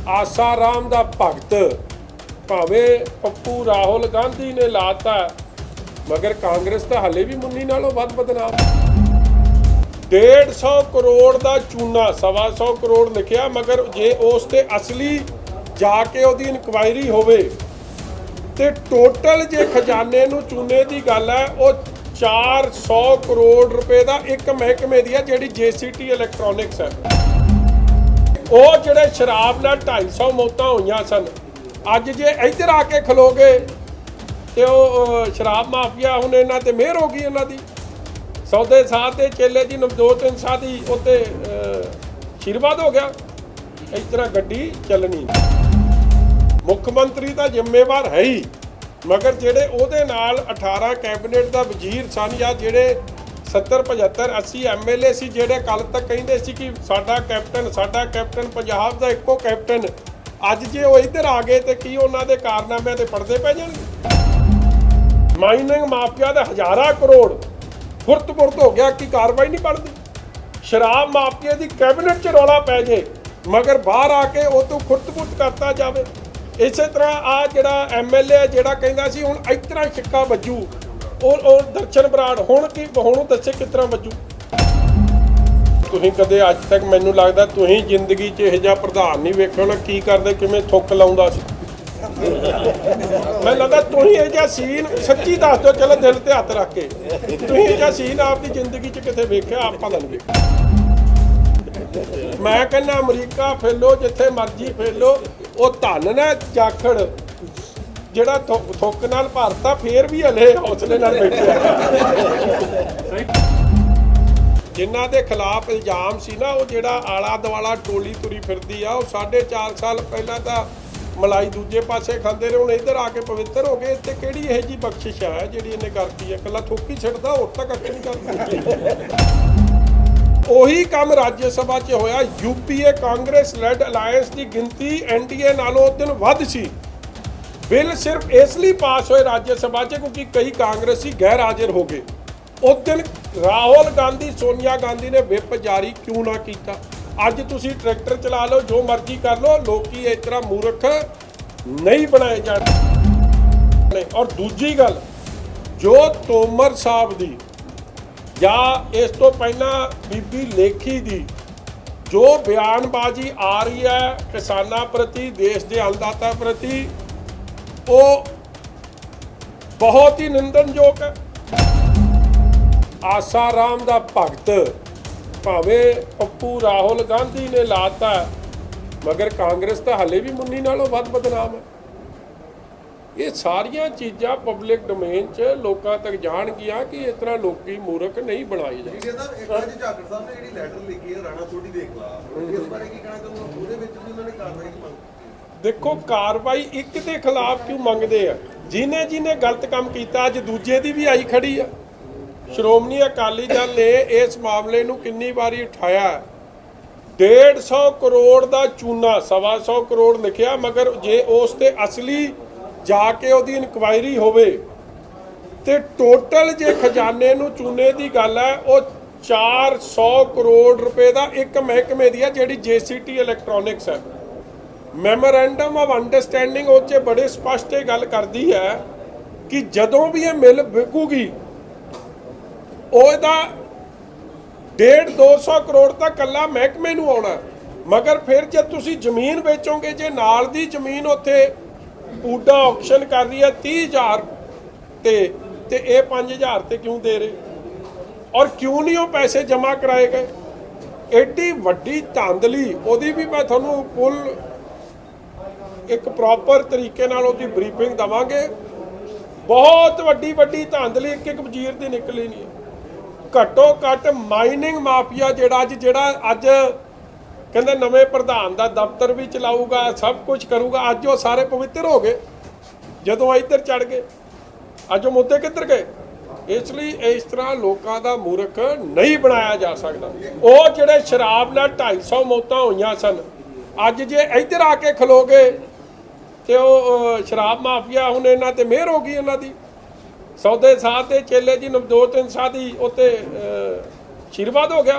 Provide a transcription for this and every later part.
आसाराम दा भगत भावें पप्पू राहुल गांधी ने लाता, मगर कांग्रेस तो हले भी मुन्नी नालों वध बदनाम। 150 करोड़ का चूना 125 करोड़ लिखिया, मगर जे उस ते असली जाके उहदी इनक्वायरी होवे ते टोटल जे खजाने नूं चूने की गल है वो 400 करोड़ रुपए का एक महकमे दी है जिहड़ी JCT इलैक्ट्रॉनिक्स है। वो जिहड़े शराब नाल 250 मौतां होईयां सन, अज जे इधर आके खलोगे तो शराब माफिया हुण इन्हां ते मेहर हो गई। इन्हां दी सौदे साह ते चेले जी नवजोत इंसां दी उत्ते आशीर्वाद हो गया। इस तरह गड्डी चलनी। मुख मंत्री तो जिम्मेवार है ही, मगर जिहड़े उहदे नाल 18 कैबिनेट का वजीर सन या जिहड़े 70 75 80 MLA सी, जिहड़े कल तक कहिंदे सी कि साडा कैप्टन पंजाब दा इक्को कैप्टन, अज जे वो इधर आ गए तो की उन्हां दे कारनामे ते पड़दे पै जाणगे। माइनिंग माफिया दे हज़ारां करोड़ फुरत हो गया कि कार्रवाई नहीं बनती। शराब माफिया की कैबिनेट च रौला पै जाए मगर बाहर आके वो तो खुरत-फुरत करता जाए। इस तरह आ जिहड़ा MLA जिहड़ा कहिंदा सी हुण इस तरह छिक्का वजू और दर्शन बराड़ हुण दस्से किस तरह वजू। तुसीं कदे अज तक मैनूं लगदा तुसीं जिंदगी 'च इहो जिहा प्रधान नहीं वेखिआ ना, की करदे किवें थुक लाउंदा सी। मैं लगदा तुसीं इहो जिहा सीन सच्ची दस दो, चलो दिल ते हत्थ रख के, तुसीं इहो जिहा सीन आपकी जिंदगी 'च किते वेखिआ? आपां तां नहीं वेखिआ। मैं कहना अमरीका फेलो जिथे मर्जी फेलो, वो धन ना जाखड़ जिहड़ा थुक नाल भरता फिर भी हले हौसले नाल बैठे। जिन्हां दे खिलाफ इल्जाम सी ना, वो जिहड़ा आला दुआला टोली तुरी फिरदी आ, वो 4.5 साल पहला तो मलाई दूजे पासे खांदे रहे, हुण इधर आके पवित्र हो गए। इत्थे किहड़ी इहो जी बख्शिश है जिहड़ी इन्हें करती है? कल्ला थुक ही छड्डदा, होर तां कक्ख नहीं करदा। ਉਹੀ ਕੰਮ राज्य सभा 'ਚ ਹੋਇਆ। UPA कांग्रेस लैड अलायंस की गिनती NDA नालों उस दिन वध सी। बिल सिर्फ इसलिए पास होए राज्य सभा 'ਚ क्योंकि कई कांग्रेसी गैर हाजिर हो गए। उस दिन राहुल गांधी सोनिया गांधी ने विप जारी क्यों ना किया? अज तुसी ट्रैक्टर चला लो, जो मर्जी कर लो, लोग इस तरह मूर्ख नहीं बनाए जाते। और दूजी गल, जो तोमर साहब की या इस तो पहला बीबी लेखी दी जो बयानबाजी आ रही है किसानों प्रति, देश के अन्नदाता प्रति, वो बहुत ही निंदनयोग है। आसाराम दा भगत भावें पप्पू राहुल गांधी ने लाता, मगर कांग्रेस तो हले भी मुन्नी नालों वध बदनाम है। ये सारिया चीज़ां पब्लिक डोमेन च लोगों तक जान गया कि इस तरह लोग मूर्ख नहीं बनाए जाते। देखो कार्रवाई एक के खिलाफ क्यों मंगते हैं? जिन्हें जिन्हें गलत काम किया अज दूजे की भी आई खड़ी है। श्रोमणी अकाली दल ने इस मामले नूं कितनी बारी उठाया। 150 करोड़ का चूना 125 करोड़ लिखिया, मगर जे उस ते असली जाके उहदी इनक्वायरी होवे ते टोटल जे खजाने नूं चूने की गल है वो 400 करोड़ रुपए का एक महकमे दी है जिहड़ी JCT इलैक्ट्रॉनिक्स है। मैमोरेंडम ऑफ अंडरस्टैंडिंग उस बड़े स्पष्ट ये गल करती है कि जदों भी ये मिल विकूगी ਉਹਦਾ 150-200 करोड़ तक कला महकमे नूं आउणा, मगर फिर जे तुसीं जमीन बेचोगे, जे नाल दी जमीन उत्थे पूडा ऑक्शन कर रही है 30,000 ते ये 5,000 ते क्यों दे रहे? और क्यों नहीं वो पैसे जमा कराए गए? एडी वड्डी धांधली ओदी भी मैं तुहानूं फुल एक प्रॉपर तरीके नाल ओदी ब्रीफिंग देवांगे। बहुत वड्डी धांधली एक वजीर दी निकली नहीं। घट्टो घट्ट माइनिंग माफिया जिहड़ा अज कहते नवे प्रधान का दफ्तर भी चलाऊगा, सब कुछ करूगा, अज वो सारे पवित्र हो गए जदों इधर चढ़ गए। अज वो मुद्दे किधर गए? इसलिए इस तरह लोगों का मूर्ख नहीं बनाया जा सकता। वो जिहड़े शराब नाल 250 मौतां होईयां सन, अज जे इधर आके खलोगे तो शराब माफिया हुण इन्हां ते मेहर हो गई। इन्हां दी सौदे साह ते चेले जी नवजोत इंसां दी उत्ते आशीर्वाद हो गया।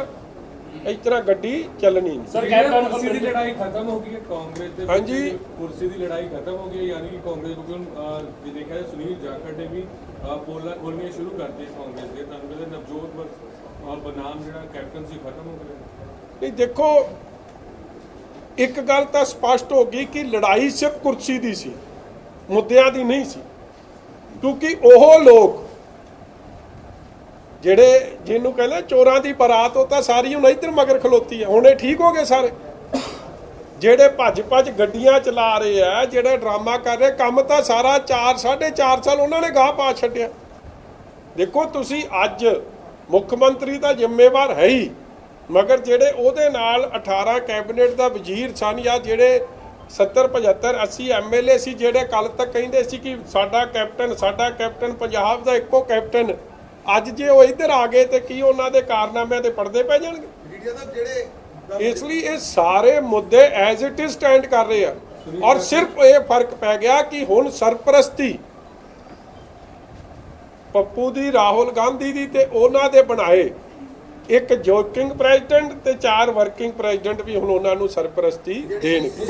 ਇਸ ਤਰ੍ਹਾਂ ਗੱਡੀ ਚੱਲਣੀ ਨਹੀਂ। सर कुर्सी की लड़ाई खत्म हो गई है कांग्रेस दे हाँ जी। कुर्सी की लड़ाई खत्म हो गई है, यानी कि कांग्रेस क्योंकि जे देखा जाए सुनील जाखड़ ने भी पोला खोलनी शुरू कर दी कांग्रेस के ਤੁਹਾਨੂੰ ਨਵਜੋਤ ਬਨਾਮ ਜਿਹੜਾ ਕੈਪਟਨਸੀ ਖਤਮ ਹੋ ਗਈ। ਨਹੀਂ ਦੇਖੋ, ਇੱਕ ਗੱਲ ਤਾਂ ਸਪਸ਼ਟ ਹੋ ਗਈ ਕਿ ਲੜਾਈ ਸਿਰਫ ਕੁਰਸੀ ਦੀ ਸੀ, ਮੁੱਦਿਆਂ ਦੀ ਨਹੀਂ ਸੀ। ਕਿਉਂਕਿ ਉਹ ਲੋਕ ਜਿਹੜੇ ਜਿਹਨੂੰ ਕਹਿੰਦੇ ਚੋਰਾਂ ਦੀ ਬਰਾਤ, ਉਹ ਤਾਂ ਸਾਰੀ ਹੁਣ ਇੱਧਰ ਮਗਰ ਖਲੋਤੀ ਹੈ। ਹੁਣ ਇਹ ਠੀਕ ਹੋ ਗਏ ਸਾਰੇ ਜਿਹੜੇ ਭੱਜ ਗੱਡੀਆਂ ਚਲਾ ਰਹੇ ਆ, ਜਿਹੜੇ ਡਰਾਮਾ ਕਰ ਰਹੇ, ਕੰਮ ਤਾਂ ਸਾਰਾ 4.5 ਸਾਲ ਉਹਨਾਂ ਨੇ ਗਾਹ ਪਾ ਛੱਡਿਆ। ਦੇਖੋ ਤੁਸੀਂ ਅੱਜ ਮੁੱਖ ਮੰਤਰੀ ਦਾ ਜ਼ਿੰਮੇਵਾਰ ਹੈ ਹੀ, ਮਗਰ ਜਿਹੜੇ ਉਹਦੇ ਨਾਲ 18 ਕੈਬਨਿਟ ਦਾ ਵਜ਼ੀਰ ਸਨ ਜਾਂ ਜਿਹੜੇ 70 75 80 MLA ਸੀ, ਜਿਹੜੇ ਕੱਲ ਤੱਕ ਕਹਿੰਦੇ ਸੀ ਕਿ ਸਾਡਾ ਕੈਪਟਨ ਪੰਜਾਬ ਦਾ ਇੱਕੋ ਕੈਪਟਨ, ਅੱਜ ਜੇ ਉਹ ਇੱਧਰ ਆ ਗਏ ਤੇ ਕੀ ਉਹਨਾਂ ਦੇ ਕਾਰਨਾਮਿਆਂ ਤੇ ਪਰਦੇ ਪੈ ਜਾਣਗੇ। ਇਸ ਲਈ ਇਹ ਸਾਰੇ ਮੁੱਦੇ ਐਜ਼ ਇਟ ਇਜ਼ ਸਟੈਂਡ ਕਰ ਰਹੇ ਆ। ਔਰ ਸਿਰਫ ਇਹ ਫਰਕ ਪੈ ਗਿਆ ਕਿ ਹੁਣ ਸਰਪ੍ਰਸਤੀ ਪੱਪੂ ਦੀ, ਰਾਹੁਲ ਗਾਂਧੀ ਦੀ ਤੇ ਉਹਨਾਂ ਦੇ ਬਣਾਏ ਇੱਕ ਜੋਕਿੰਗ ਪ੍ਰੈਜ਼ੀਡੈਂਟ ਤੇ 4 ਵਰਕਿੰਗ ਪ੍ਰੈਜ਼ੀਡੈਂਟ ਵੀ ਹੁਣ ਉਹਨਾਂ ਨੂੰ ਸਰਪ੍ਰਸਤੀ ਦੇਣਗੇ।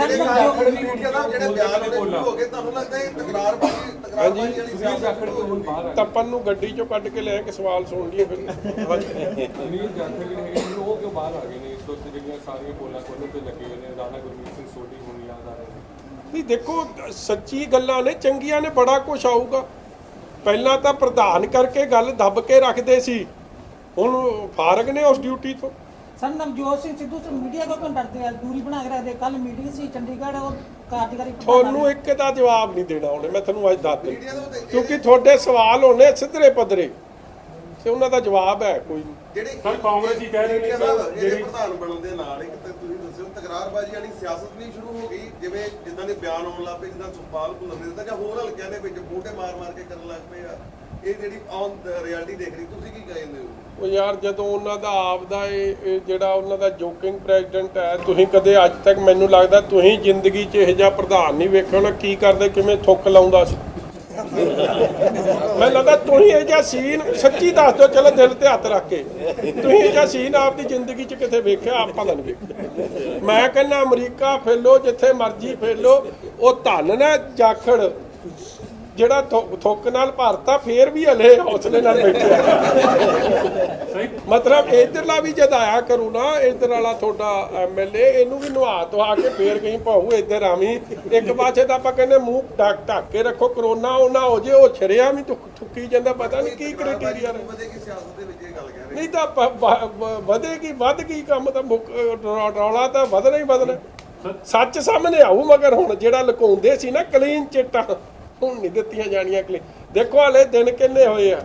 ਤਪਨ ਨੂੰ ਗੱਡੀ ਚੋਂ ਕੱਢ ਕੇ ਲੈ ਕੇ ਸਵਾਲ ਸੁਣ ਲਈਏ ਫਿਰ। ਸੁਨੀਲ ਜਾਖੜ ਵੀ ਹੈਗੇ ਨੇ, ਉਹ ਕਿਉਂ ਬਾਹਰ ਆ ਗਏ ਨੇ ਇਸ ਵਕਤ ਜਿਹੜੀਆਂ ਸਾਰੀਆਂ ਪੋਲਾਂ ਖੋਲ੍ਹਣ ਤੇ ਲੱਗੇ ਹੋਏ ਨੇ? ਰਾਣਾ ਗੁਰਮੀਤ ਸਿੰਘ ਸੋਢੀ ਹੁਣ ਯਾਦ ਆ ਰਹੇ ਨੇ। ਨਹੀਂ ਦੇਖੋ, ਸੱਚੀ ਗੱਲਾਂ ਨੇ, ਚੰਗੀਆਂ ਨੇ, ਬੜਾ ਕੁਛ ਆਊਗਾ। ਪਹਿਲਾਂ ਤਾਂ ਪ੍ਰਧਾਨ ਕਰਕੇ ਗੱਲ ਦੱਬ ਕੇ ਰੱਖਦੇ ਸੀ, ਹੁਣ ਫਾਰਗ ਨੇ ਉਸ ਡਿਊਟੀ ਤੋਂ। सर नवजोत सिंह सिद्धू से मीडिया को क्यों डरते हैं, दूरी बना के रखते? कल मीटिंग सी चंडीगढ़ और कार्यकारी ਤੁਹਾਨੂੰ ਇੱਕ ਦਾ ਜਵਾਬ ਨਹੀਂ ਦੇਣਾ ਉਹਨੇ, ਮੈਂ ਤੁਹਾਨੂੰ ਅੱਜ ਦੱਸ ਦਿੰਦਾ, ਕਿਉਂਕਿ ਤੁਹਾਡੇ ਸਵਾਲ ਹੋਣੇ ਸਿੱਧਰੇ ਪੱਧਰੇ ਤੇ ਉਹਨਾਂ ਦਾ ਜਵਾਬ ਹੈ ਕੋਈ ਨਹੀਂ। ਸਰ ਕਾਂਗਰਸ ਹੀ ਕਹਿ ਰਹੇ ਨੇ ਜਿਹੜੇ ਪ੍ਰਧਾਨ ਬਣਨ ਦੇ ਨਾਲ ਇੱਕ ਤਾਂ ਤੁਸੀਂ ਦੱਸਿਓ ਤਕਰਾਰਬਾਜ਼ੀ ਵਾਲੀ ਸਿਆਸਤ ਨਹੀਂ ਸ਼ੁਰੂ ਹੋ ਗਈ, ਜਿਵੇਂ ਜਿੱਦਾਂ ਦੇ ਬਿਆਨ ਆਉਣ ਲੱਗ ਪਏ, ਜਿੱਦਾਂ ਸੁਖਪਾਲ ਭੁੱਲਰ ਨੇ ਦਿੱਤਾ ਜਾਂ ਹੋਰ ਹਲਕਿਆਂ ਦੇ ਵਿੱਚ ਬੂਟੇ ਮਾਰ ਕੇ ਕਰਨ ਲੱਗ ਪਏ ਆ। ਇਹ ਜਿਹੜੀ ਔਨ ਰਿਐਲਿਟੀ ਦੇਖ ਰਹੀ, ਤੁਸੀਂ ਕੀ ਕਹਿੰਦੇ ਹੋ? ਉਹ ਯਾਰ ਜਦੋਂ ਉਹਨਾਂ ਦਾ ਆਪ ਦਾ ਇਹ ਜਿਹੜਾ ਉਹਨਾਂ ਦਾ ਜੋਕਿੰਗ ਪ੍ਰੈਜ਼ੀਡੈਂਟ ਹੈ, ਤੁਸੀਂ ਕਦੇ ਅੱਜ ਤੱਕ ਮੈਨੂੰ ਲੱਗਦਾ ਤੁਸੀਂ ਜ਼ਿੰਦਗੀ 'ਚ ਇਹੋ ਜਿਹਾ ਪ੍ਰਧਾਨ ਨਹੀਂ ਵੇਖਿਆ ਹੋਣਾ। ਕੀ ਕਰਦੇ, ਕਿਵੇਂ ਥੁੱਕ ਲਾਉਂਦਾ ਸੀ। ਮੈਨੂੰ ਲੱਗਦਾ ਤੁਸੀਂ ਇਹ ਜਿਹਾ ਸੀਨ ਸੱਚੀ ਦੱਸ ਦਿਓ, ਚਲੋ ਦਿਲ ਤੇ ਹੱਥ ਰੱਖ ਕੇ, ਤੁਸੀਂ ਇਹ ਜਿਹਾ ਸੀਨ ਆਪਦੀ ਜ਼ਿੰਦਗੀ 'ਚ ਕਿਤੇ ਵੇਖਿਆ? ਆਪਾਂ ਤਾਂ ਨਹੀਂ ਵੇਖਿਆ। ਮੈਂ ਕਹਿੰਦਾ ਅਮਰੀਕਾ ਫੇਲੋ, ਜਿੱਥੇ ਮਰਜ਼ੀ ਫੇਲੋ, ਉਹ ਧੰਨ ਨਾ ਜਾਖੜ ਜਿਹੜਾ ਥੁੱਕ ਨਾਲ ਭਰਤਾ ਫੇਰ ਵੀ ਹਲੇ ਹੌਸਲੇ ਨਾਲ ਬੈਠਿਆ। ਮਤਲਬ ਇਧਰਲਾ ਵੀ ਜਦ ਆਇਆ ਕਰੂ ਨਾ, ਇਧਰ ਵਾਲਾ ਤੁਹਾਡਾ MLA, ਇਹਨੂੰ ਵੀ ਨਵਾ ਧਵਾ ਕੇ ਫੇਰ ਗਈ ਭਾਊ ਇੱਧਰ ਆਵੀਂ। ਇੱਕ ਪਾਸੇ ਤਾਂ ਆਪਾਂ ਕਹਿੰਦੇ ਮੂੰਹ ਢੱਕ ਕੇ ਰੱਖੋ, ਕਰੋਨਾ ਉਹ ਨਾ ਹੋ ਜੇ, ਉਹ ਛੜਿਆ ਵੀ ਥੁੱਕੀ ਜਾਂਦਾ, ਪਤਾ ਨਹੀਂ ਕੀ ਕ੍ਰਾਈਟੇਰੀਆ ਨਹੀਂ ਤਾਂ ਵਧੇਗੀ, ਵੱਧ ਗਈ ਕੰਮ ਤਾਂ ਰੌਲਾ ਤਾਂ ਵਧਣਾ ਹੀ ਵਧਣਾ। ਸੱਚ ਸਾਹਮਣੇ ਆਊ, ਮਗਰ ਹੁਣ ਜਿਹੜਾ ਲੁਕਾਉਂਦੇ ਸੀ ਨਾ ਕਲੀਨ ਚਿੱਟਾਂ, ਹੁਣ ਨਹੀਂ ਦਿੱਤੀਆਂ ਜਾਣੀਆਂ ਕਲੀਨ। ਦੇਖੋ ਹਲੇ ਦਿਨ ਕਿੰਨੇ ਹੋਏ ਆ,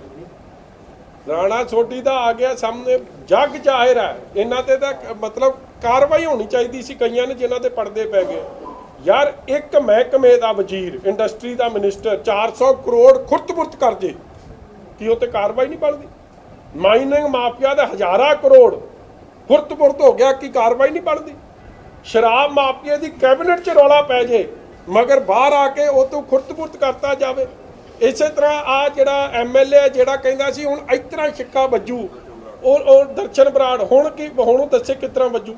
ਰਾਣਾ ਸੋਢੀ ਦਾ ਆ ਗਿਆ ਸਾਹਮਣੇ, ਜੱਗ ਜ਼ਾਹਿਰ ਹੈ। ਇਹਨਾਂ ਤੇ ਤਾਂ ਮਤਲਬ ਕਾਰਵਾਈ ਹੋਣੀ ਚਾਹੀਦੀ ਸੀ। ਕਈਆਂ ਨੇ ਜਿਨ੍ਹਾਂ ਤੇ ਪਰਦੇ ਪੈ ਗਏ ਯਾਰ। ਇੱਕ ਮਹਿਕਮੇ ਦਾ ਵਜ਼ੀਰ, ਇੰਡਸਟਰੀ ਦਾ ਮਿਨਿਸਟਰ 400 ਕਰੋੜ ਖੁਰਤ-ਬੁਰਤ ਕਰ ਜੇ, ਕੀ ਉਹ ਤੇ ਕਾਰਵਾਈ ਨਹੀਂ ਬਣਦੀ? ਮਾਈਨਿੰਗ ਮਾਫੀਆ ਦਾ ਹਜ਼ਾਰਾਂ ਕਰੋੜ ਖੁਰਤ-ਬੁਰਤ ਹੋ ਗਿਆ, ਕੀ ਕਾਰਵਾਈ ਨਹੀਂ ਬਣਦੀ? ਸ਼ਰਾਬ ਮਾਫੀਆ ਦੀ ਕੈਬਨਿਟ 'ਚ ਰੌਲਾ ਪੈ ਜੇ, ਮਗਰ ਬਾਹਰ ਆ ਕੇ ਉਹ ਤੋਂ ਖੁਰਤ-ਬੁਰਤ ਕਰਤਾ ਜਾਵੇ। ਇਸੇ ਤਰ੍ਹਾਂ ਆ ਜਿਹੜਾ MLA ਜਿਹੜਾ ਕਹਿੰਦਾ ਸੀ ਹੁਣ ਇਸ ਤਰ੍ਹਾਂ ਛਿੱਕਾ ਵੱਜੂ, ਉਹ ਦਰਸ਼ਨ ਬਰਾੜ, ਹੁਣ ਕੀ, ਹੁਣ ਦੱਸੇ ਕਿਸ ਤਰ੍ਹਾਂ ਵੱਜੂ?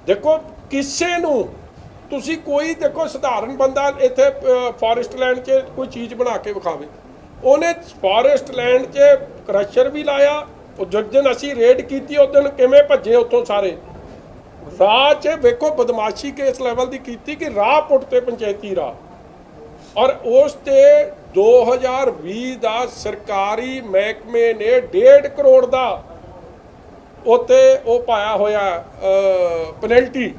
ਦੇਖੋ ਕਿਸੇ ਨੂੰ ਤੁਸੀਂ ਕੋਈ, ਦੇਖੋ ਸਧਾਰਨ ਬੰਦਾ ਇੱਥੇ ਫੋਰੈਸਟ ਲੈਂਡ 'ਚ ਕੋਈ ਚੀਜ਼ ਬਣਾ ਕੇ ਵਿਖਾਵੇ, ਉਹਨੇ ਫੋਰੈਸਟ ਲੈਂਡ 'ਚ ਕ੍ਰਸ਼ਰ ਵੀ ਲਾਇਆ। ਉਹ ਜਿਸ ਦਿਨ ਅਸੀਂ ਰੇਡ ਕੀਤੀ ਉਸ ਦਿਨ ਕਿਵੇਂ ਭੱਜੇ ਉੱਥੋਂ ਸਾਰੇ। ਰਾਹ 'ਚ ਵੇਖੋ ਬਦਮਾਸ਼ੀ ਕਿਸ ਲੈਵਲ ਦੀ ਕੀਤੀ ਕਿ ਰਾਹ ਪੁੱਟਤੇ ਪੰਚਾਇਤੀ ਰਾਹ। ਔਰ ਉਸ ਤੇ 2020 ਦਾ ਸਰਕਾਰੀ ਮਹਿਕਮੇ ਨੇ 1.5 ਕਰੋੜ ਦਾ ਉੱਤੇ ਉਹ ਪਾਇਆ ਹੋਇਆ ਪੈਨਲਟੀ,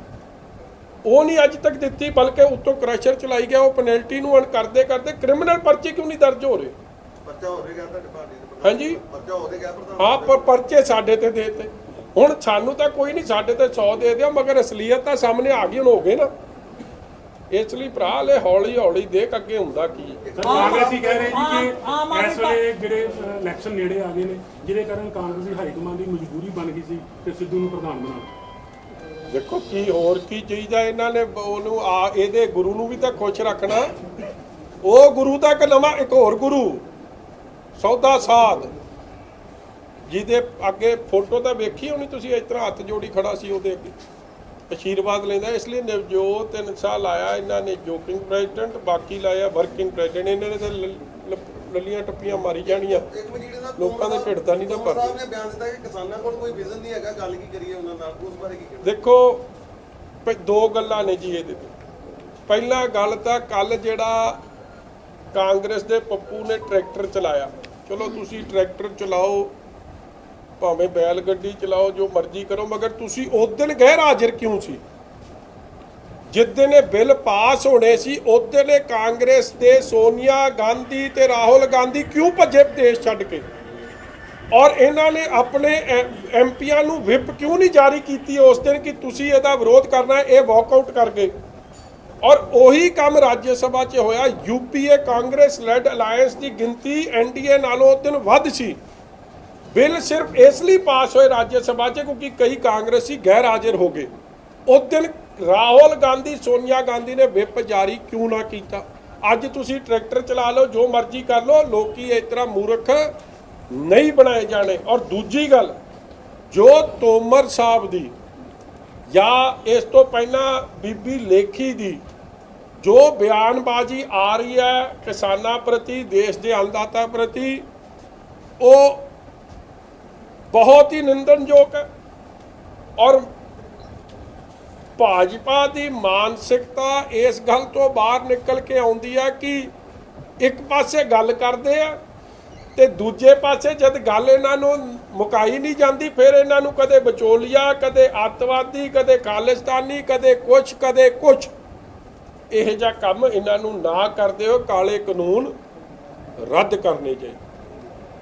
ਉਹ ਨਹੀਂ ਅੱਜ ਤੱਕ ਦਿੱਤੀ, ਬਲਕਿ ਉੱਤੋਂ ਕ੍ਰਸ਼ਰ ਚਲਾਈ ਗਿਆ। ਉਹ ਪੈਨਲਟੀ ਨੂੰ ਕਰਦੇ ਕ੍ਰਿਮੀਨਲ ਪਰਚੇ ਕਿਉਂ ਨਹੀਂ ਦਰਜ ਹੋ ਰਹੇ? ਪਰਚਾ ਹੋ ਰਿਹਾ ਤੁਹਾਡੇ ਪਾਰਟੀ ਦੇ? ਹਾਂਜੀ ਪਰਚਾ ਹੋ ਰਿਹਾ ਪ੍ਰਧਾਨ? ਹਾਂ, ਪਰ ਪਰਚੇ ਸਾਡੇ ਤੇ ਦੇਤੇ। ਹੁਣ ਸਾਨੂੰ ਤਾਂ ਕੋਈ ਨਹੀਂ, ਸਾਡੇ ਤੇ 100 ਦੇ ਦਿਓ, ਮਗਰ ਅਸਲੀਅਤ ਤਾਂ ਸਾਹਮਣੇ ਆ ਗਈ, ਹੁਣ ਹੋ ਗਏ ਨਾ। ਇਸ ਲਈ ਭਰਾ ਲੈ ਹੌਲੀ ਹੌਲੀ ਦੇਖ ਅੱਗੇ ਹੁੰਦਾ ਕੀ ਹੈ। ਕਾਂਗਰਸੀ ਕਹਿ ਰਹੇ ਜੀ ਕਿ ਇਸ ਵੇਲੇ ਜਿਹੜੇ ਇਲੈਕਸ਼ਨ ਨੇੜੇ ਆ ਗਏ ਨੇ, ਜਿਹਦੇ ਕਾਰਨ ਕਾਂਗਰਸੀ ਹਾਈ ਕਮਾਂਡ ਦੀ ਮਜਬੂਰੀ ਬਣ ਗਈ ਸੀ ਕਿ ਸਿੱਧੂ ਨੂੰ ਪ੍ਰਧਾਨ ਬਣਾ। ਦੇਖੋ ਕੀ ਹੋਰ ਕੀ ਚਾਹੀਦਾ ਇਹਨਾਂ ਨੇ, ਉਹਨੂੰ ਇਹਦੇ ਗੁਰੂ ਨੂੰ ਵੀ ਤਾਂ ਖੁਸ਼ ਰੱਖਣਾ। ਉਹ ਗੁਰੂ ਦਾ ਇੱਕ ਨਵਾਂ, ਇੱਕ ਹੋਰ ਗੁਰੂ ਸੌਦਾ ਸਾਧ, ਜਿਹਦੇ ਅੱਗੇ ਫੋਟੋ ਤਾਂ ਵੇਖੀ ਹੋਣੀ ਤੁਸੀਂ, ਇਸ ਤਰ੍ਹਾਂ ਹੱਥ ਜੋੜੀ ਖੜਾ ਸੀ ਉਹਦੇ ਅੱਗੇ ਆਸ਼ੀਰਵਾਦ ਲੈਂਦਾ। ਇਸ ਲਈ ਨਵਜੋਤ 3 ਸਾਲ ਆਇਆ, ਇਹਨਾਂ ਨੇ ਜੋਕਿੰਗ ਪ੍ਰੈਜ਼ੀਡੈਂਟ, ਬਾਕੀ ਲਾਇਆ ਵਰਕਿੰਗ ਪ੍ਰੈਜ਼ੀਡੈਂਟ। ਇਹਨਾਂ ਨੇ ਤਾਂ ਲੱਲੀਆਂ ਟੱਪੀਆਂ ਮਾਰੀ ਜਾਣੀਆਂ, ਲੋਕਾਂ ਦੇ ਢਿੱਡ ਤਾਂ ਨਹੀਂ ਤਾਂ ਭਰਦੇ। ਸਾਹਿਬ ਨੇ ਬਿਆਨ ਦਿੱਤਾ ਕਿ ਕਿਸਾਨਾਂ ਕੋਲ ਕੋਈ ਵਿਜ਼ਨ ਨਹੀਂ ਹੈਗਾ, ਗੱਲ ਕੀ ਕਰੀਏ ਉਹਨਾਂ ਨਾਲ, ਉਸ ਬਾਰੇ ਕੀ ਕਹਿਣਾ? ਦੇਖੋ ਦੋ ਗੱਲਾਂ ਨੇ ਜੀ ਇਹਦੇ ਤੇ। ਪਹਿਲਾ ਗੱਲ ਤਾਂ ਕੱਲ ਜਿਹੜਾ ਕਾਂਗਰਸ ਦੇ ਪੱਪੂ ਨੇ ਟਰੈਕਟਰ ਚਲਾਇਆ, ਚਲੋ ਤੁਸੀਂ ਟਰੈਕਟਰ ਚਲਾਓ, ਭਾਵੇਂ ਬੈਲ ਗੱਡੀ ਚਲਾਓ, ਜੋ ਮਰਜ਼ੀ ਕਰੋ, ਮਗਰ ਤੁਸੀਂ ਉਸ ਦਿਨ ਗੈਰ ਹਾਜ਼ਰ ਕਿਉਂ ਸੀ? ਜਿਸ ਦਿਨ ਇਹ ਬਿੱਲ ਪਾਸ ਹੋਣੇ ਸੀ ਉਸ ਦਿਨ ਇਹ ਕਾਂਗਰਸ ਦੇ ਸੋਨੀਆ ਗਾਂਧੀ ਤੇ ਰਾਹੁਲ ਗਾਂਧੀ ਕਿਉਂ ਭੱਜੇ ਦੇਸ਼ ਛੱਡ ਕੇ? ਔਰ ਇਹਨਾਂ ਨੇ ਆਪਣੇ ਐਮਪੀਆਂ ਨੂੰ ਵਿਪ ਕਿਉਂ ਨਹੀਂ ਜਾਰੀ ਕੀਤੀ ਉਸ ਦਿਨ ਕਿ ਤੁਸੀਂ ਇਹਦਾ ਵਿਰੋਧ ਕਰਨਾ? ਇਹ ਵਾਕਆਊਟ ਕਰ ਗਏ। ਔਰ ਉਹੀ ਕੰਮ ਰਾਜ ਸਭਾ 'ਚ ਹੋਇਆ। ਯੂਪੀਏ ਕਾਂਗਰਸ ਲੈਡ ਅਲਾਇੰਸ ਦੀ ਗਿਣਤੀ ਐਨਡੀਏ ਨਾਲੋਂ ਉਸ ਦਿਨ ਵੱਧ ਸੀ। ਬਿੱਲ ਸਿਰਫ ਇਸ ਲਈ ਪਾਸ ਹੋਏ ਰਾਜ ਸਭਾ 'ਚ ਕਿਉਂਕਿ ਕਈ ਕਾਂਗਰਸੀ ਗੈਰ ਹਾਜ਼ਰ ਹੋ ਗਏ। ਉਸ ਦਿਨ ਰਾਹੁਲ ਗਾਂਧੀ ਸੋਨੀਆ ਗਾਂਧੀ ਨੇ ਵਿਪ ਜਾਰੀ ਕਿਉਂ ਨਾ ਕੀਤਾ? ਅੱਜ ਤੁਸੀਂ ਟਰੈਕਟਰ ਚਲਾ ਲਓ, ਜੋ ਮਰਜ਼ੀ ਕਰ ਲਓ, ਲੋਕੀ ਇਸ ਤਰ੍ਹਾਂ ਮੂਰਖ ਨਹੀਂ ਬਣਾਏ ਜਾਣੇ। ਔਰ ਦੂਜੀ ਗੱਲ, ਜੋ ਤੋਮਰ ਸਾਹਿਬ ਦੀ ਜਾਂ ਇਸ ਤੋਂ ਪਹਿਲਾਂ ਬੀਬੀ ਲੇਖੀ ਦੀ ਜੋ ਬਿਆਨਬਾਜ਼ੀ ਆ ਰਹੀ ਹੈ ਕਿਸਾਨਾਂ ਪ੍ਰਤੀ, ਦੇਸ਼ ਦੇ ਅੰਨਦਾਤਾ ਪ੍ਰਤੀ, ਉਹ ਬਹੁਤ ਹੀ ਨਿੰਦਣਯੋਗ ਹੈ। ਔਰ ਭਾਜਪਾ ਦੀ ਮਾਨਸਿਕਤਾ ਇਸ ਗੱਲ ਤੋਂ ਬਾਹਰ ਨਿਕਲ ਕੇ ਆਉਂਦੀ ਹੈ ਕਿ ਇੱਕ ਪਾਸੇ ਗੱਲ ਕਰਦੇ ਆ ਤੇ ਦੂਜੇ ਪਾਸੇ ਜਦ ਗੱਲ ਇਹਨਾਂ ਨੂੰ ਮੁਕਾਈ ਨਹੀਂ ਜਾਂਦੀ, ਫਿਰ ਇਹਨਾਂ ਨੂੰ ਕਦੇ ਵਿਚੋਲੀਆ, ਕਦੇ ਅੱਤਵਾਦੀ, ਕਦੇ ਖਾਲਿਸਤਾਨੀ, ਕਦੇ ਕੁਛ। ਇਹ ਜਿਹਾ ਕੰਮ ਇਹਨਾਂ ਨੂੰ ਨਾ ਕਰਦੇ ਹੋ। ਕਾਲੇ ਕਾਨੂੰਨ ਰੱਦ ਕਰਨੇ ਚਾਹੀਦੇ।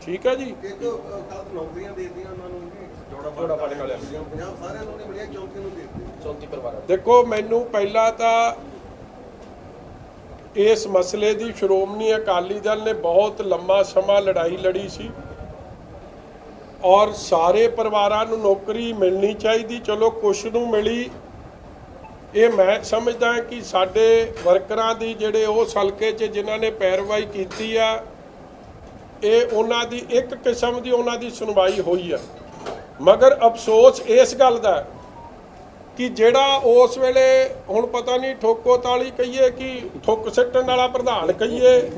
ਠੀਕ ਹੈ ਜੀ। ਇੱਕ ਕੱਲ ਨੌਕਰੀਆਂ ਦੇ ਦਿੱਤੀਆਂ ਉਹਨਾਂ ਨੂੰ ਜੀ, ਜੋੜਾ ਪਾਣੀ ਵਾਲਿਆਂ ਨੂੰ, ਪੰਜਾਬ ਸਾਰਿਆਂ ਨੂੰ ਨਹੀਂ ਮਿਲਿਆ, 34 ਨੂੰ ਦੇ ਦਿੱਤੇ, 34 ਪਰਿਵਾਰਾਂ। ਦੇਖੋ, ਮੈਨੂੰ ਪਹਿਲਾਂ ਤਾਂ ਇਸ ਮਸਲੇ ਦੀ ਸ਼੍ਰੋਮਣੀ ਅਕਾਲੀ ਦਲ ਨੇ ਬਹੁਤ ਲੰਮਾ ਸਮਾਂ ਲੜਾਈ ਲੜੀ ਸੀ ਔਰ ਸਾਰੇ ਪਰਿਵਾਰਾਂ ਨੂੰ ਨੌਕਰੀ ਮਿਲਣੀ ਚਾਹੀਦੀ। ਚਲੋ ਕੁਛ ਨੂੰ ਮਿਲੀ। ਇਹ ਮੈਂ ਸਮਝਦਾ ਕਿ ਸਾਡੇ ਵਰਕਰਾਂ ਦੀ ਜਿਹੜੇ ਉਸ ਹਲਕੇ 'ਚ ਜਿਨ੍ਹਾਂ ਨੇ ਪੈਰਵਾਈ ਕੀਤੀ ਆ, ਇਹ ਉਹਨਾਂ ਦੀ ਇੱਕ ਕਿਸਮ ਦੀ ਉਹਨਾਂ ਦੀ ਸੁਣਵਾਈ ਹੋਈ ਆ। ਮਗਰ ਅਫਸੋਸ ਇਸ ਗੱਲ ਦਾ ਕਿ ਜਿਹੜਾ ਉਸ ਵੇਲੇ, ਹੁਣ ਪਤਾ ਨਹੀਂ ਠੋਕੋ ਤਾਲੀ ਕਹੀਏ ਕਿ ਠੁੱਕ ਸਿੱਟਣ ਵਾਲਾ ਪ੍ਰਧਾਨ ਕਹੀਏ,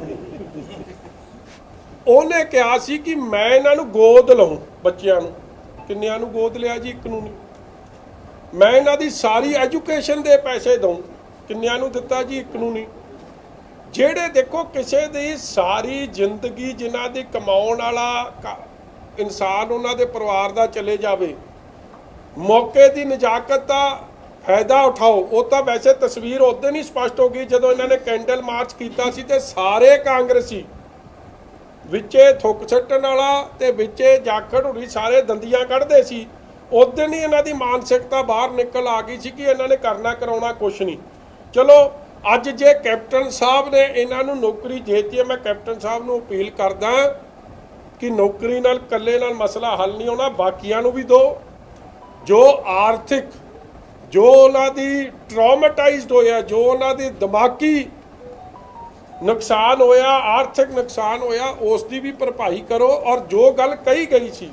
ਉਹਨੇ ਕਿਹਾ ਸੀ ਕਿ ਮੈਂ ਇਹਨਾਂ ਨੂੰ ਗੋਦ ਲਵਾਂ, ਬੱਚਿਆਂ ਨੂੰ। ਕਿੰਨਿਆਂ ਨੂੰ ਗੋਦ ਲਿਆ ਜੀ? ਇੱਕ ਨੂੰ ਨਹੀਂ। ਮੈਂ ਇਹਨਾਂ ਦੀ ਸਾਰੀ ਐਜੂਕੇਸ਼ਨ ਦੇ ਪੈਸੇ ਦਊਂ, ਕਿੰਨਿਆਂ ਨੂੰ ਦਿੱਤਾ ਜੀ? ਇੱਕ ਨੂੰ ਨਹੀਂ। ਜਿਹੜੇ ਦੇਖੋ ਕਿਸੇ ਦੀ ਸਾਰੀ ਜ਼ਿੰਦਗੀ ਜਿਨ੍ਹਾਂ ਦੀ ਕਮਾਉਣ ਵਾਲਾ ਇਨਸਾਨ ਉਹਨਾਂ ਦੇ ਪਰਿਵਾਰ ਦਾ ਚਲੇ ਜਾਵੇ, ਮੌਕੇ ਦੀ ਨਜ਼ਾਕਤ ਦਾ ਫਾਇਦਾ ਉਠਾਓ। ਉਹ ਤਾਂ ਵੈਸੇ ਤਸਵੀਰ ਉਦੋਂ ਹੀ ਸਪਸ਼ਟ ਹੋ ਗਈ ਜਦੋਂ ਇਹਨਾਂ ਨੇ ਕੈਂਡਲ ਮਾਰਚ ਕੀਤਾ ਸੀ ਤੇ ਸਾਰੇ ਕਾਂਗਰਸੀ ਵਿੱਚੇ ਥੁੱਕ ਸੱਟਣ ਵਾਲਾ ਤੇ ਵਿੱਚੇ ਜਾਖੜ ਹੋਰੀ ਸਾਰੇ ਦੰਦੀਆਂ ਕੱਢਦੇ ਸੀ। ਉਦੋਂ ਹੀ ਇਹਨਾਂ ਦੀ ਮਾਨਸਿਕਤਾ ਬਾਹਰ ਨਿਕਲ ਆ ਗਈ ਸੀ ਕਿ ਇਹਨਾਂ ਨੇ ਕਰਨਾ ਕਰਾਉਣਾ ਕੁਛ ਨਹੀਂ। ਚਲੋ ਅੱਜ ਜੇ ਕੈਪਟਨ ਸਾਹਿਬ ਨੇ ਇਹਨਾਂ ਨੂੰ ਨੌਕਰੀ ਦੇਤੀ ਹੈ, ਮੈਂ ਕੈਪਟਨ ਸਾਹਿਬ ਨੂੰ ਅਪੀਲ ਕਰਦਾ ਕਿ ਨੌਕਰੀ ਨਾਲ ਇਕੱਲੇ ਨਾਲ ਮਸਲਾ ਹੱਲ ਨਹੀਂ ਹੋਣਾ, ਬਾਕੀਆਂ ਨੂੰ ਵੀ ਦਿਓ। ਜੋ ਆਰਥਿਕ, ਜੋ ਉਹਨਾਂ ਦੀ ਟਰਾਮਾਟਾਈਜ਼ਡ ਹੋਇਆ, ਜੋ ਉਹਨਾਂ ਦੀ ਦਿਮਾਗੀ ਨੁਕਸਾਨ ਹੋਇਆ, ਆਰਥਿਕ ਨੁਕਸਾਨ ਹੋਇਆ, ਉਸ ਦੀ ਵੀ ਭਰਪਾਈ ਕਰੋ। ਔਰ ਜੋ ਗੱਲ ਕਹੀ ਗਈ ਸੀ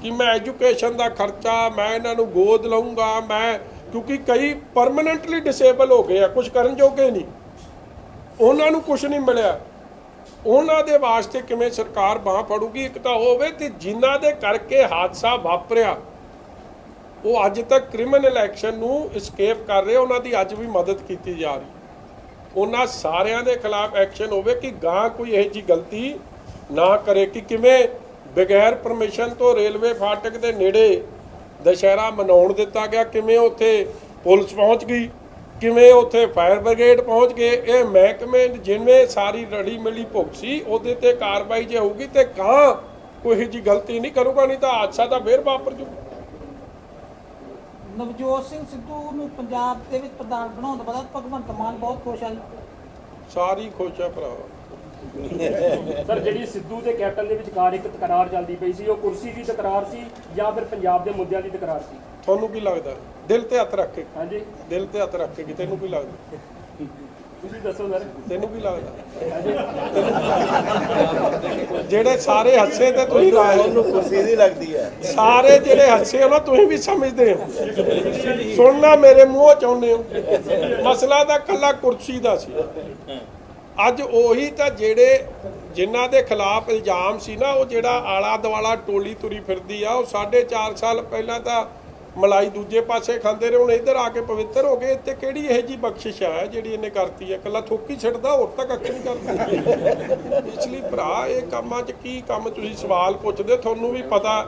ਕਿ ਮੈਂ ਐਜੂਕੇਸ਼ਨ ਦਾ ਖਰਚਾ, ਮੈਂ ਇਹਨਾਂ ਨੂੰ ਗੋਦ ਲਵਾਂਗਾ, ਮੈਂ, ਕਿਉਂਕਿ ਕਈ ਪਰਮਾਨੈਂਟਲੀ ਡਿਸੇਬਲ ਹੋ ਗਏ ਆ, ਕੁਝ ਕਰਨ ਜੋਗੇ ਨਹੀਂ, ਉਹਨਾਂ ਨੂੰ ਕੁਝ ਨਹੀਂ ਮਿਲਿਆ। ਉਹਨਾਂ ਦੇ ਵਾਸਤੇ ਕਿਵੇਂ ਸਰਕਾਰ ਬਾਂਹ ਫੜੂਗੀ? ਇੱਕ ਤਾਂ ਹੋਵੇ ਤੇ ਜਿਨ੍ਹਾਂ ਦੇ ਕਰਕੇ ਹਾਦਸਾ ਵਾਪਰਿਆ ਉਹ ਅੱਜ ਤੱਕ ਕ੍ਰਿਮੀਨਲ ਐਕਸ਼ਨ ਨੂੰ escape ਕਰ ਰਹੇ, ਉਹਨਾਂ ਦੀ ਅੱਜ ਵੀ ਮਦਦ ਕੀਤੀ ਜਾ ਰਹੀ। ਉਹਨਾਂ ਸਾਰਿਆਂ ਦੇ ਖਿਲਾਫ ਐਕਸ਼ਨ ਹੋਵੇ ਕਿ ਗਾਂ ਕੋਈ ਇਹੋ ਜਿਹੀ ਗਲਤੀ ਨਾ ਕਰੇ ਕਿ ਕਿਵੇਂ ਬਗੈਰ ਪਰਮਿਸ਼ਨ ਤੋਂ ਰੇਲਵੇ ਫਾਟਕ ਦੇ ਨੇੜੇ ਦੁਸ਼ਹਿਰਾ ਮਨਾਉਣ ਦਿੱਤਾ ਗਿਆ, ਕਿਵੇਂ ਉੱਥੇ ਪੁਲਿਸ ਪਹੁੰਚ ਗਈ, ਕਿਵੇਂ ਉੱਥੇ ਫਾਇਰ ਬ੍ਰਿਗੇਡ ਪਹੁੰਚ ਗਏ। ਇਹ ਮਹਿਕਮੇ ਜਿਵੇਂ ਸਾਰੀ ਰਲੀ ਮਿਲੀ ਭੁੱਖ ਸੀ, ਉਹਦੇ ਤੇ ਕਾਰਵਾਈ ਜੇ ਹੋਊਗੀ ਤੇ ਗਾਂ ਕੋਈ ਇਹੋ ਜਿਹੀ ਗਲਤੀ ਨਹੀਂ ਕਰੂਗਾ, ਨਹੀਂ ਤਾਂ ਹਾਦਸਾ ਤਾਂ ਫੇਰ ਵਾਪਰ ਜੂ। ਨਵਜੋਤ ਸਿੰਘ ਸਿੱਧੂ ਨੂੰ ਪੰਜਾਬ ਦੇ ਵਿੱਚ ਪ੍ਰਧਾਨ ਬਣਾਉਣ ਤੋਂ ਬਾਅਦ ਭਗਵੰਤ ਮਾਨ ਬਹੁਤ ਖੁਸ਼ ਆ ਜੀ। ਸਾਰੀ ਖੁਸ਼ ਆ ਭਰਾ। ਸਰ, ਜਿਹੜੀ ਸਿੱਧੂ ਤੇ ਕੈਪਟਨ ਦੇ ਵਿਚਕਾਰ ਇੱਕ ਤਕਰਾਰ ਚੱਲਦੀ ਪਈ ਸੀ, ਉਹ ਕੁਰਸੀ ਦੀ ਤਕਰਾਰ ਸੀ ਜਾਂ ਫਿਰ ਪੰਜਾਬ ਦੇ ਮੁੱਦਿਆਂ ਦੀ ਤਕਰਾਰ ਸੀ? ਤੁਹਾਨੂੰ ਕੀ ਲੱਗਦਾ? ਦਿਲ ਤੇ ਹੱਥ ਰੱਖ ਕੇ। ਹਾਂਜੀ, ਦਿਲ ਤੇ ਹੱਥ ਰੱਖ ਕੇ, ਤੈਨੂੰ ਕੀ ਲੱਗਦਾ? ਤੁਸੀਂ ਦੱਸੋ ਸਰ। ਤੈਨੂੰ ਕੀ ਲੱਗਦਾ ਜਿਹੜੇ ਸਾਰੇ ਹੱਸੇ ਤੇ ਤੁਸੀਂ ਲਾਏ ਉਹਨੂੰ ਕੁਰਸੀ ਦੀ ਲੱਗਦੀ ਹੈ। ਸਾਰੇ ਜਿਹੜੇ ਹੱਸੇ ਹੋ ਨਾ ਤੁਸੀਂ ਵੀ ਸਮਝਦੇ ਹੋ, ਸੁਣਨਾ ਮੇਰੇ ਮੂੰਹੋਂ ਚਾਹੁੰਦੇ ਹੋ। ਮਸਲਾ ਤਾਂ ਕੱਲਾ ਕੁਰਸੀ ਦਾ ਸੀ। ਅੱਜ ਉਹੀ ਤਾਂ ਜਿਹੜੇ ਜਿਨ੍ਹਾਂ ਦੇ ਖਿਲਾਫ ਇਲਜ਼ਾਮ ਸੀ ਨਾ, ਉਹ ਜਿਹੜਾ ਆਲਾ ਦੁਆਲਾ ਟੋਲੀ ਤੁਰੀ ਫਿਰਦੀ ਆ, ਉਹ 4.5 ਸਾਲ ਪਹਿਲਾਂ ਤਾਂ ਮਲਾਈ ਦੂਜੇ ਪਾਸੇ ਖਾਂਦੇ ਰਹੇ, ਹੁਣ ਇੱਧਰ ਆ ਕੇ ਪਵਿੱਤਰ ਹੋ ਗਏ। ਇੱਥੇ ਕਿਹੜੀ ਇਹੋ ਜਿਹੀ ਬਖਸ਼ਿਸ਼ ਹੈ ਜਿਹੜੀ ਇਹਨੇ ਕਰਤੀ ਹੈ? ਇਕੱਲਾ ਥੋਕੀ ਛੱਡਦਾ, ਹੋਰ ਤਾਂ ਕੱਖ ਨਹੀਂ ਕਰਦਾ। ਇਸ ਲਈ ਭਰਾ ਇਹ ਕੰਮਾਂ 'ਚ ਕੀ ਕੰਮ ਤੁਸੀਂ ਸਵਾਲ ਪੁੱਛਦੇ? ਤੁਹਾਨੂੰ ਵੀ ਪਤਾ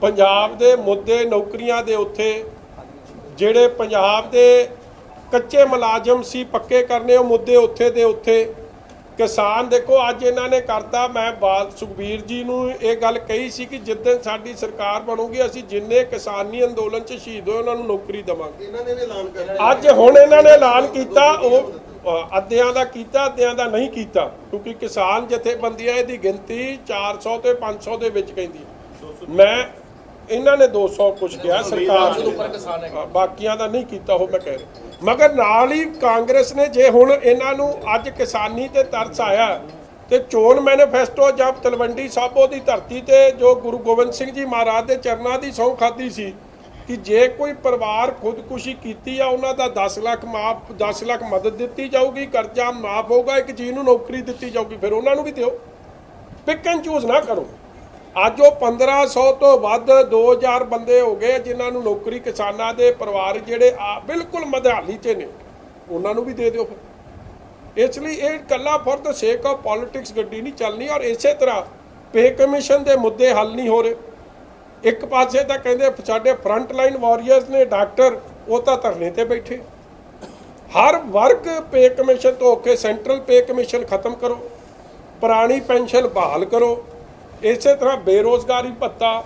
ਪੰਜਾਬ ਦੇ ਮੁੱਦੇ ਨੌਕਰੀਆਂ ਦੇ ਉੱਥੇ ਜਿਹੜੇ ਪੰਜਾਬ ਦੇ ਕੱਚੇ ਮੁਲਾਜ਼ਮ ਸੀ ਪੱਕੇ ਕਰਨੇ, ਉਹ ਮੁੱਦੇ ਉੱਥੇ ਦੇ ਉੱਥੇ। ਕਿਸਾਨ ਦੇਖੋ ਅੱਜ ਇਹਨਾਂ ਨੇ ਕਰਤਾ। ਮੈਂ ਸੁਖਬੀਰ ਜੀ ਨੂੰ ਇਹ ਗੱਲ ਕਹੀ ਸੀ ਕਿ ਜਿੱਦਣ ਸਾਡੀ ਸਰਕਾਰ ਬਣੂਗੀ ਅਸੀਂ ਜਿੰਨੇ ਕਿਸਾਨੀ ਅੰਦੋਲਨ 'ਚ ਸ਼ਹੀਦ ਹੋਏ ਉਹਨਾਂ ਨੂੰ ਨੌਕਰੀ ਦੇਵਾਂਗੇ। ਇਹਨਾਂ ਨੇ ਵੀ ਐਲਾਨ ਕਰ ਅੱਜ ਹੁਣ ਇਹਨਾਂ ਨੇ ਐਲਾਨ ਕੀਤਾ, ਉਹ ਅੱਧਿਆਂ ਦਾ ਕੀਤਾ, ਅੱਧਿਆਂ ਦਾ ਨਹੀਂ ਕੀਤਾ, ਕਿਉਂਕਿ ਕਿਸਾਨ ਜਥੇਬੰਦੀਆਂ ਇਹਦੀ ਗਿਣਤੀ 400 ਤੇ 500 ਦੇ ਵਿੱਚ ਕਹਿੰਦੀ। ਮੈਂ ਇਹਨਾਂ ਨੇ 200 ਕੁਝ ਕਿਹਾ ਸਰਕਾਰ ਨੇ, ਬਾਕੀਆਂ ਦਾ ਨਹੀਂ ਕੀਤਾ ਉਹ ਮੈਂ ਕਹਿ ਰਿਹਾ। ਮਗਰ ਨਾਲ ਹੀ ਕਾਂਗਰਸ ਨੇ ਜੇ ਹੁਣ ਇਹਨਾਂ ਨੂੰ ਅੱਜ ਕਿਸਾਨੀ ਤੇ ਤਰਸ ਆਇਆ ਤੇ ਚੋਣ ਮੈਨੀਫੈਸਟੋ ਜਦ ਤਲਵੰਡੀ ਸਾਬੋ ਦੀ ਧਰਤੀ ਤੇ ਜੋ ਗੁਰੂ ਗੋਬਿੰਦ ਸਿੰਘ ਜੀ ਮਹਾਰਾਜ ਦੇ ਚਰਨਾਂ ਦੀ ਸਹੁੰ ਖਾਧੀ ਸੀ ਕਿ ਜੇ ਕੋਈ ਪਰਿਵਾਰ ਖੁਦਕੁਸ਼ੀ ਕੀਤੀ ਆ ਉਹਨਾਂ ਦਾ 10 ਲੱਖ ਮਾਫ, 10 ਲੱਖ ਮਦਦ ਦਿੱਤੀ ਜਾਊਗੀ, ਕਰਜ਼ਾ ਮਾਫ ਹੋਊਗਾ, ਇੱਕ ਜੀ ਨੂੰ ਨੌਕਰੀ ਦਿੱਤੀ ਜਾਊਗੀ, ਫਿਰ ਉਹਨਾਂ ਨੂੰ ਵੀ ਦਿਓ। ਪਿਕ ਐਂਡ ਚੂਜ਼ ਨਾ ਕਰੋ। ਅੱਜ ਉਹ 1500 ਤੋਂ ਵੱਧ 2000 ਬੰਦੇ ਹੋ ਗਏ ਜਿਨ੍ਹਾਂ ਨੂੰ ਨੌਕਰੀ, ਕਿਸਾਨਾਂ ਦੇ ਪਰਿਵਾਰ ਜਿਹੜੇ ਆ ਬਿਲਕੁਲ ਮਧਿਆਲੀ 'ਚ ਨੇ, ਉਹਨਾਂ ਨੂੰ ਵੀ ਦੇ ਦਿਓ ਫਿਰ। ਇਸ ਲਈ ਇਹ ਇਕੱਲਾ ਫॉर द ਸੇਕ ਆਫ ਪੋਲਿਟਿਕਸ ਗੱਡੀ ਨਹੀਂ ਚੱਲਣੀ। ਔਰ ਇਸੇ ਤਰ੍ਹਾਂ ਪੇ ਕਮਿਸ਼ਨ ਦੇ ਮੁੱਦੇ ਹੱਲ ਨਹੀਂ ਹੋ ਰਹੇ। ਇੱਕ ਪਾਸੇ ਤਾਂ ਕਹਿੰਦੇ ਸਾਡੇ ਫਰੰਟ ਲਾਈਨ ਵਾਰੀਅਰਸ ਨੇ, ਡਾਕਟਰ, ਉਹ ਤਾਂ ਧਰਨੇ ਤੇ ਬੈਠੇ। ਹਰ ਵਰਗ ਪੇ ਕਮਿਸ਼ਨ ਤੋਂ ਹੋ ਕੇ ਸੈਂਟਰਲ ਪੇ ਕਮਿਸ਼ਨ ਖਤਮ ਕਰੋ, ਪੁਰਾਣੀ ਪੈਨਸ਼ਨ ਬਹਾਲ ਕਰੋ। ਇਸੇ ਤਰ੍ਹਾਂ ਬੇਰੋਜ਼ਗਾਰੀ ਭੱਤਾ,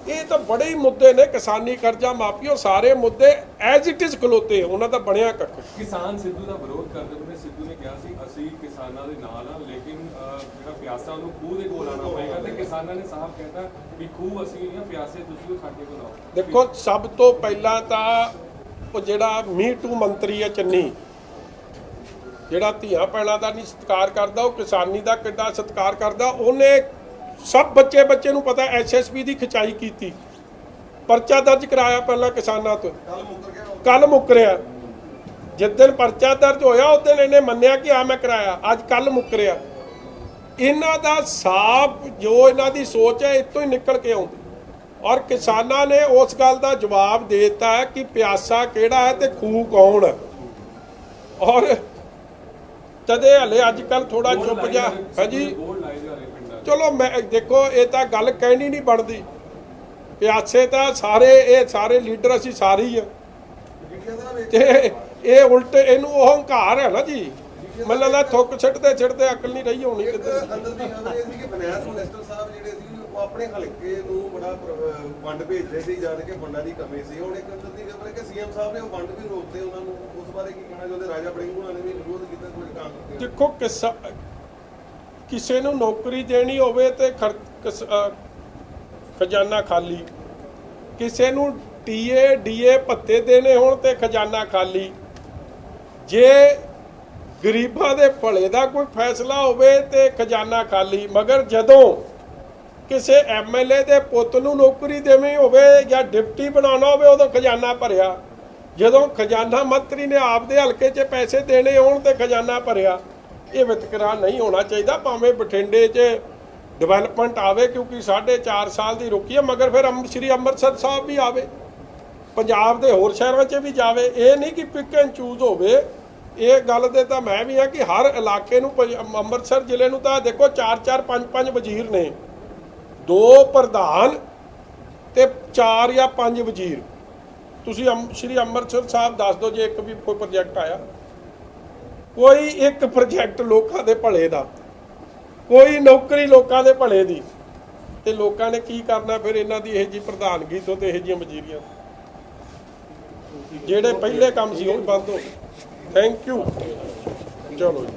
ਇਹ ਤਾਂ ਬੜੇ ਹੀ ਮੁੱਦੇ ਨੇ। ਕਿਸਾਨੀ ਕਰਜ਼ਾ ਮਾਫੀ, ਉਹ ਸਾਰੇ ਮੁੱਦੇ ਐਜ਼ ਇਟ ਇਜ਼ ਖਲੋਤੇ, ਉਹਨਾਂ ਦਾ ਬਣਿਆ ਕੱਖ। ਕਿਸਾਨ ਸਿੱਧੂ ਦਾ ਵਿਰੋਧ ਕਰਦੇ ਨੇ। ਸਿੱਧੂ ਨੇ ਕਿਹਾ ਸੀ ਅਸੀਂ ਕਿਸਾਨਾਂ ਦੇ ਨਾਲ ਆ, ਲੇਕਿਨ ਜਿਹੜਾ ਪਿਆਸਾ ਉਹਨੂੰ ਖੂਹ ਦੇ ਕੋਲ ਆਉਣਾ ਪਏਗਾ, ਤੇ ਕਿਸਾਨਾਂ ਨੇ ਸਾਫ਼ ਕਹਿਤਾ ਵੀ ਖੂਹ ਅਸੀਂ ਜਾਂ ਪਿਆਸੇ ਤੁਸੀਂ ਉਹ ਸਾਡੇ ਕੋਲ ਆਓ। ਦੇਖੋ ਸਭ ਤੋਂ ਪਹਿਲਾਂ ਤਾਂ ਉਹ ਜਿਹੜਾ ਮੀ ਟੂ ਮੰਤਰੀ ਹੈ ਚੰਨੀ, ਜਿਹੜਾ ਧੀਆਂ ਭੈਣਾਂ ਦਾ ਨਹੀਂ ਸਤਿਕਾਰ ਕਰਦਾ, ਉਹ ਕਿਸਾਨੀ ਦਾ ਕਿੱਡਾ ਸਤਿਕਾਰ ਕਰਦਾ। ਉਹਨੇ ਸਭ ਬੱਚੇ ਨੂੰ ਪਤਾ ਐਸਐਸਪੀ ਦੀ ਖਿਚਾਈ ਕੀਤੀ, ਪਰਚਾ ਦਰਜ ਕਰਾਇਆ ਪਹਿਲਾਂ ਕਿਸਾਨਾਂ ਤੋਂ, ਕੱਲ ਮੁੱਕਰਿਆ। ਜਿੱਦਣ ਪਰਚਾ ਦਰਜ ਹੋਇਆ ਉਸ ਦਿਨ ਇਹਨੇ ਮੰਨਿਆ ਕਿ ਆ ਮੈਂ ਕਰਾਇਆ, ਅੱਜ ਕੱਲ ਮੁੱਕਰਿਆ। ਇਹਨਾਂ ਦਾ ਸਾਫ਼ ਜੋ ਇਹਨਾਂ ਦੀ ਸੋਚ ਹੈ ਇੱਥੋਂ ਹੀ ਨਿਕਲ ਕੇ ਆਉਂਦੀ। ਔਰ ਕਿਸਾਨਾਂ ਨੇ ਉਸ ਗੱਲ ਦਾ ਜਵਾਬ ਦੇ ਦਿੱਤਾ ਹੈ ਕਿ ਪਿਆਸਾ ਕਿਹੜਾ ਹੈ ਤੇ ਖੂਹ ਕੌਣ ਹੈ। ਔਰ ਤਦੇ ਹਲੇ ਅੱਜ ਕੱਲ ਥੋੜਾ ਚੁੱਪ ਜਾ ਹੈ ਜੀ। ਚਲੋ ਮੈਂ ਦੇਖੋ ਇਹ ਤਾਂ ਗੱਲ ਕਹਿਣੀ ਨਹੀਂ ਬਣਦੀ। ਪਿਆਸੇ ਤਾਂ ਸਾਰੇ ਇਹ ਸਾਰੇ ਲੀਡਰ ਅਸੀਂ ਸਾਰੇ ਹੀ ਆ, ਤੇ ਇਹ ਉਲਟ ਇਹਨੂੰ ਉਹ ਹੰਕਾਰ ਹੈ ਨਾ ਜੀ। ਮੈਨੂੰ ਲੱਗਦਾ ਥੁੱਕ ਛੱਡਦੇ ਅਕਲ ਨਹੀਂ ਰਹੀ ਹੋਣੀ ਕਿਤੇ। ਅੰਦਰ ਦੀ ਖਬਰ ਇਹ ਸੀ ਕਿ ਫਾਈਨੈਂਸ ਮਿਨਿਸਟਰ ਸਾਹਿਬ ਜਿਹੜੇ ਸੀ ਉਹ ਆਪਣੇ ਹਲਕੇ ਨੂੰ ਬੜਾ ਫੰਡ ਭੇਜਦੇ ਸੀ, ਜਦ ਕਿ ਫੰਡਾਂ ਦੀ ਕਮੀ ਸੀ। ਹੁਣ ਇੱਕ ਅੰਦਰ ਦੀ ਖਬਰ ਹੈ ਕਿ ਸੀਐਮ ਸਾਹਿਬ ਨੇ ਉਹ ਫੰਡ ਵੀ ਰੋਕਤੇ ਉਹਨਾਂ ਨੂੰ। ਉਸ ਬਾਰੇ ਕੀ ਕਹਿਣਾ ਚਾਹੁੰਦੇ? ਰਾਜਾ ਵੜਿੰਗ ਹੋਣਾ ਨੇ ਵੀ ਵਿਰੋਧ ਕੀਤਾ ਕੋਈ ਕਾਂਗਰਸ। ਦੇਖੋ ਕਿਸੇ ਨੂੰ ਨੌਕਰੀ ਦੇਣੀ ਹੋਵੇ ਤੇ ਖਜ਼ਾਨਾ ਖਾਲੀ, ਕਿਸੇ ਨੂੰ ਟੀਏ ਡੀਏ ਭੱਤੇ ਦੇਣੇ ਹੋਣ ਤੇ ਖਜ਼ਾਨਾ ਖਾਲੀ। ਜੇ ਗਰੀਬਾਂ ਦੇ ਭਲੇ ਦਾ ਕੋਈ ਫੈਸਲਾ ਹੋਵੇ ਤੇ ਖਜ਼ਾਨਾ ਖਾਲੀ। ਮਗਰ ਜਦੋਂ ਕਿਸੇ ਐਮਐਲਏ ਦੇ ਪੁੱਤ ਨੂੰ ਨੌਕਰੀ ਦੇਣੀ ਹੋਵੇ ਜਾਂ ਡਿਪਟੀ ਬਣਾਉਣਾ ਹੋਵੇ ਉਦੋਂ ਖਜ਼ਾਨਾ ਭਰਿਆ। ਜਦੋਂ ਖਜ਼ਾਨਾ ਮੰਤਰੀ ਨੇ ਆਪਦੇ ਹਲਕੇ 'ਚ ਪੈਸੇ ਦੇਣੇ ਹੋਣ ਤੇ ਖਜ਼ਾਨਾ ਭਰਿਆ। ਇਹ ਵਿਤਕਰਾ ਨਹੀਂ ਹੋਣਾ ਚਾਹੀਦਾ। ਭਾਵੇਂ ਬਠਿੰਡੇ 'ਚ ਡਿਵੈਲਪਮੈਂਟ ਆਵੇ ਕਿਉਂਕਿ 4.5 ਸਾਲ ਦੀ ਰੁਕੀ ਹੈ, ਮਗਰ ਫਿਰ ਸ਼੍ਰੀ ਅੰਮ੍ਰਿਤਸਰ ਸਾਹਿਬ ਵੀ ਆਵੇ, ਪੰਜਾਬ ਦੇ ਹੋਰ ਸ਼ਹਿਰਾਂ 'ਚ ਵੀ ਜਾਵੇ। ਇਹ ਨਹੀਂ ਕਿ ਪਿਕ ਐਂਡ ਚੂਜ਼ ਹੋਵੇ। ਇਹ ਗੱਲ ਦੇ ਤਾਂ ਮੈਂ ਵੀ ਆ ਕਿ ਹਰ ਇਲਾਕੇ ਨੂੰ, ਅੰਮ੍ਰਿਤਸਰ ਜ਼ਿਲ੍ਹੇ ਨੂੰ ਤਾਂ ਦੇਖੋ 4-4 5-5 ਵਜ਼ੀਰ ਨੇ, 2 ਪ੍ਰਧਾਨ ਤੇ 4 ਜਾਂ 5 ਵਜ਼ੀਰ। ਤੁਸੀਂ ਸ਼੍ਰੀ ਅੰਮ੍ਰਿਤਸਰ ਸਾਹਿਬ ਦੱਸ ਦਿਓ ਜੇ ਇੱਕ ਵੀ ਕੋਈ ਪ੍ਰੋਜੈਕਟ ਆਇਆ, ਕੋਈ ਇੱਕ ਪ੍ਰੋਜੈਕਟ ਲੋਕਾਂ ਦੇ ਭਲੇ ਦਾ, ਕੋਈ ਨੌਕਰੀ ਲੋਕਾਂ ਦੇ ਭਲੇ ਦੀ, ਤੇ ਲੋਕਾਂ ਨੇ ਕੀ ਕਰਨਾ ਫਿਰ? ਇਹਨਾਂ ਦੀ ਇਹ ਜੀ ਪ੍ਰਧਾਨਗੀ ਤੋਂ ਤੇ ਇਹ ਜੀਆਂ ਵਜ਼ੀਰੀਆਂ, ਜਿਹੜੇ ਪਹਿਲੇ ਕੰਮ ਸੀ ਉਹ ਬੰਦ ਹੋ ਗਏ। Thank you. ਚਲੋ ਜੀ।